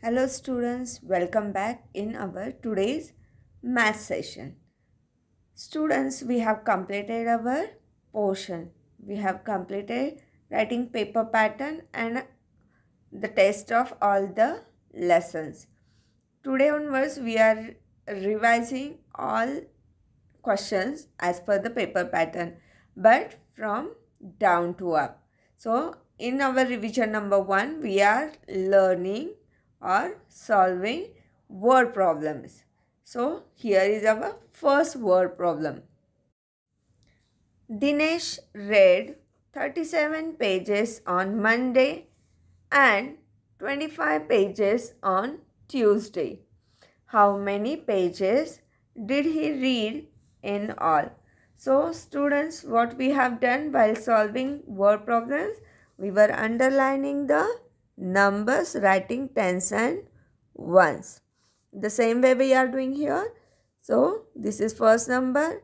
Hello students, welcome back in our today's math session. Students, we have completed our portion. We have completed writing paper pattern and the test of all the lessons. Today onwards, we are revising all questions as per the paper pattern, but from down to up. So, in our revision number 1, we are learning or solving word problems. So, here is our first word problem. Dinesh read 37 pages on Monday and 25 pages on Tuesday. How many pages did he read in all? So students, what we have done while solving word problems, we were underlining the numbers, writing tens and ones. The same way we are doing here. So this is first number,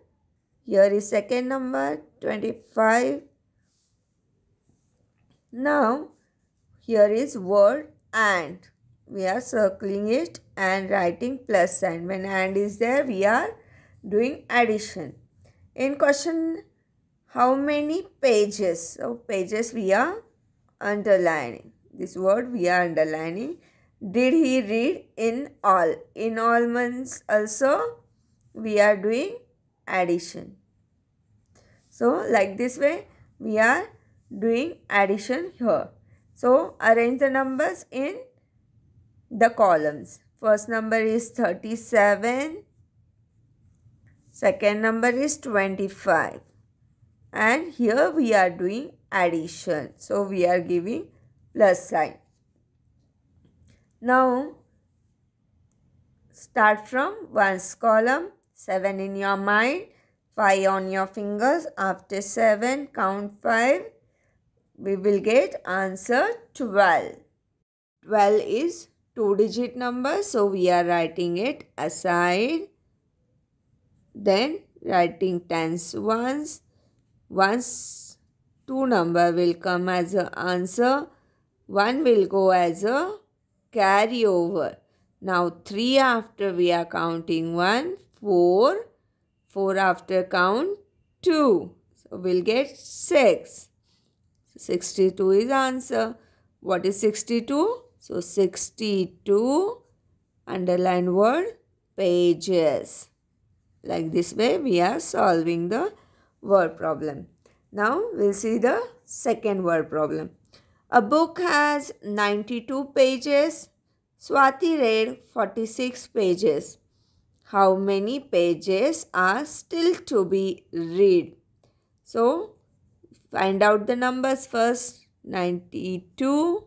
here is second number, 25. Now here is word and. We are circling it and writing plus sign. When and is there, we are doing addition. In question, how many pages? So pages we are underlining. This word we are underlining. Did he read in all? In all means also we are doing addition. So like this way we are doing addition here. So arrange the numbers in the columns. First number is 37. Second number is 25. And here we are doing addition. So we are giving plus sign. Now start from ones column. 7 in your mind. 5 on your fingers. After 7, count 5. We will get answer 12. 12 is 2-digit number, so we are writing it aside. Then writing tens ones. Once 2 number will come as an answer, 1 will go as a carryover. Now 3 after we are counting 1, 4. 4 after count 2. So we'll get 6. 62 is answer. What is 62? So 62, underline word, pages. Like this way we are solving the word problem. Now we'll see the second word problem. A book has 92 pages. Swati read 46 pages. How many pages are still to be read? So find out the numbers first. 92.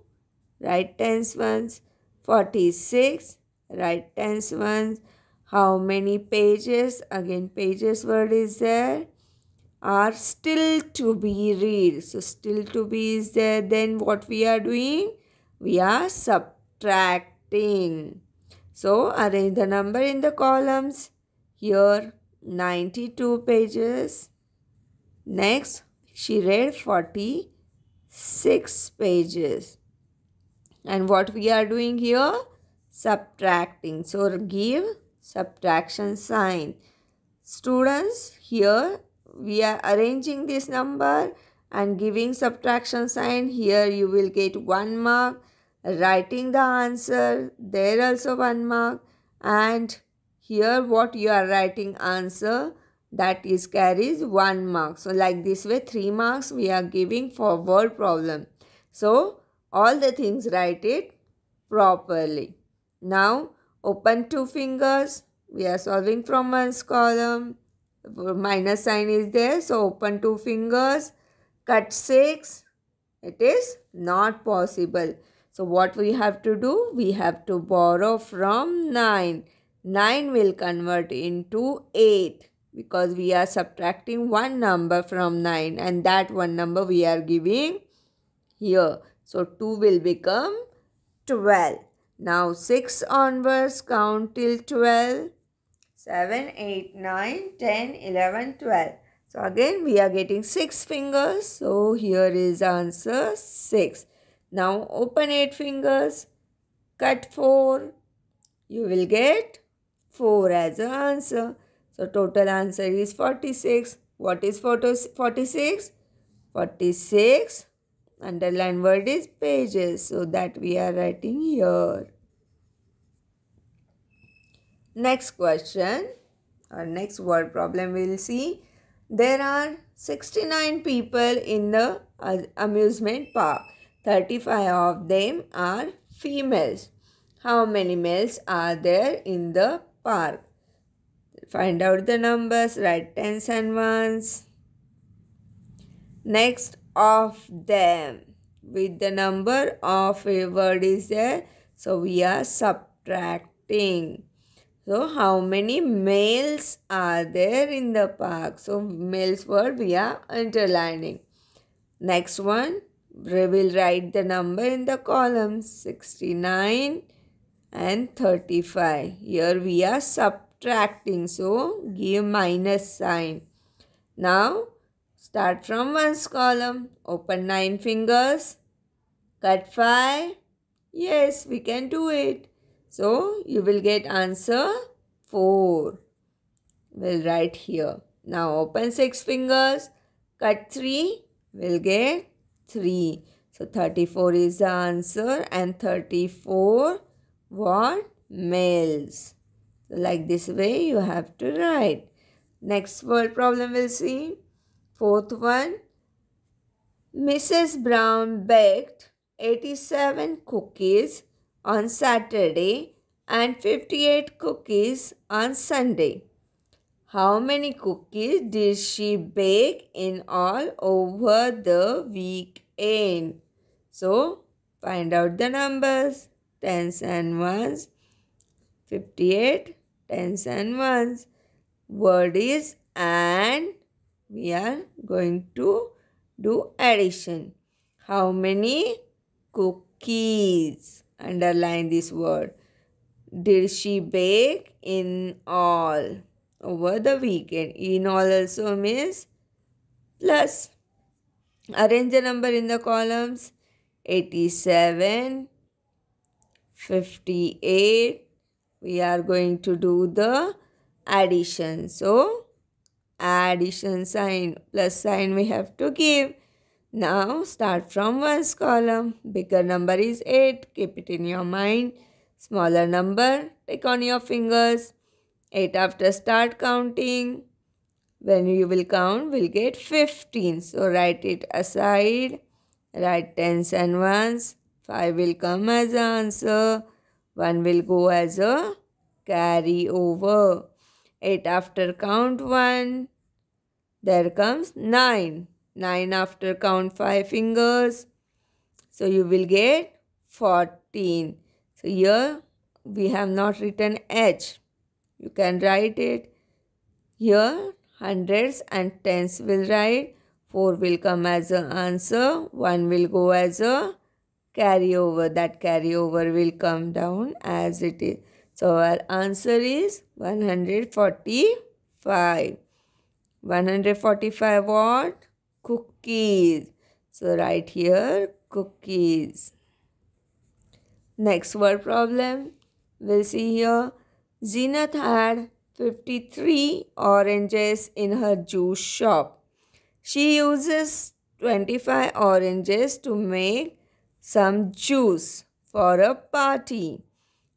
Write tens ones. 46. Write tens ones. How many pages? Again pages word is there. Are still to be read. So still to be is there. Then what we are doing? We are subtracting. So arrange the number in the columns. Here 92 pages. Next she read 46 pages. And what we are doing here? Subtracting. So give subtraction sign. Students, here we are arranging this number and giving subtraction sign. Here you will get 1 mark. Writing the answer, there also 1 mark. And here what you are writing answer, that is carries 1 mark. So like this way 3 marks we are giving for word problem. So all the things write it properly. Now open 2 fingers. We are solving from ones column. Minus sign is there. So open 2 fingers. Cut 6. It is not possible. So what we have to do? We have to borrow from 9. 9 will convert into 8 because we are subtracting one number from 9 and that one number we are giving here. So 2 will become 12. Now 6 onwards, count till 12. 7, 8, 9, 10, 11, 12. So again we are getting 6 fingers. So here is answer 6. Now open 8 fingers. Cut 4. You will get 4 as an answer. So total answer is 46. What is 46? 46. Underline word is pages. So that we are writing here. Next question or next word problem we will see. There are 69 people in the amusement park. 35 of them are females. How many males are there in the park? Find out the numbers, write tens and ones. Next, of them. With the number of a word is there, so we are subtracting. So, how many males are there in the park? So, males word we are underlining. Next one, we will write the number in the columns 69 and 35. Here we are subtracting. So, give minus sign. Now, start from ones column. Open 9 fingers. Cut 5. Yes, we can do it. So, you will get answer 4. We'll write here. Now, open 6 fingers. Cut 3. We'll get 3. So, 34 is the answer and 34 what? Males. So, like this way you have to write. Next word problem we'll see. Fourth one. Mrs. Brown baked 87 cookies on Saturday and 58 cookies on Sunday. How many cookies did she bake in all over the weekend? So, find out the numbers. Tens and ones. 58 tens and ones. Word is and. We are going to do addition. How many cookies? Underline this word. Did she bake in all over the weekend? In all also means plus. Arrange the number in the columns. 87, 58. We are going to do the addition. So, addition sign, plus sign we have to give. Now, start from ones column. Bigger number is 8. Keep it in your mind. Smaller number, take on your fingers. 8 after start counting. When you will count, we'll get 15. So, write it aside. Write tens and ones. 5 will come as an answer. 1 will go as a carry over. 8 after count 1. There comes 9. 9 after count 5 fingers. So, you will get 14. So, here we have not written H. You can write it. Here hundreds and tens will write. 4 will come as an answer. 1 will go as a carryover. That carryover will come down as it is. So, our answer is 145. 145 what? Cookies. So, write here cookies. Next word problem. We'll see here. Zenith had 53 oranges in her juice shop. She uses 25 oranges to make some juice for a party.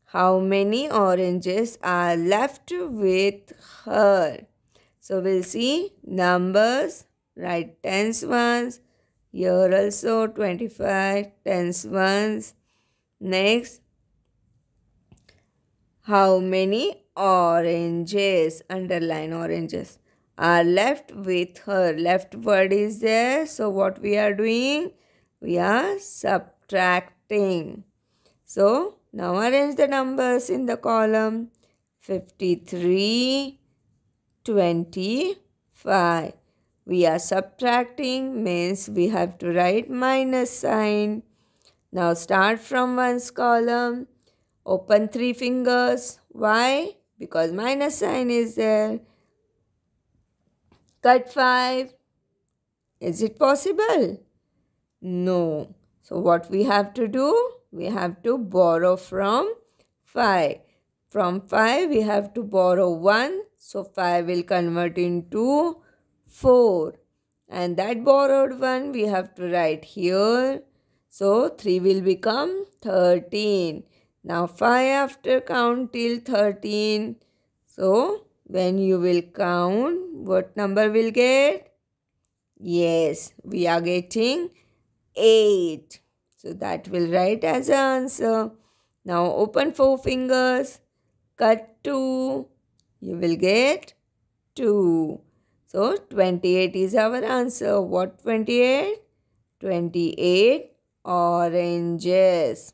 How many oranges are left with her? So, we'll see numbers. Write tens ones. Here also 25 tens ones. Next, how many oranges, underline oranges, are left with her? Left word is there. So, what we are doing? We are subtracting. So, now arrange the numbers in the column. 53, 25. We are subtracting means we have to write minus sign. Now start from ones column. Open 3 fingers. Why? Because minus sign is there. Cut 5. Is it possible? No. So what we have to do? we have to borrow from 5. From 5, we have to borrow 1. So, 5 will convert into 4. And that borrowed 1 we have to write here. So, 3 will become 13. Now, 5 after count till 13. So, when you will count, what number will get? Yes, we are getting 8. So, that will write as an answer. Now, open 4 fingers. Cut 2. You will get 2. So, 28 is our answer. What 28? 28 oranges.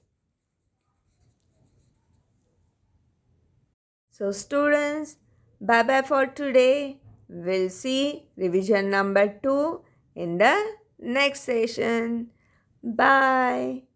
So, students, bye-bye for today. We'll see revision number 2 in the next session. Bye.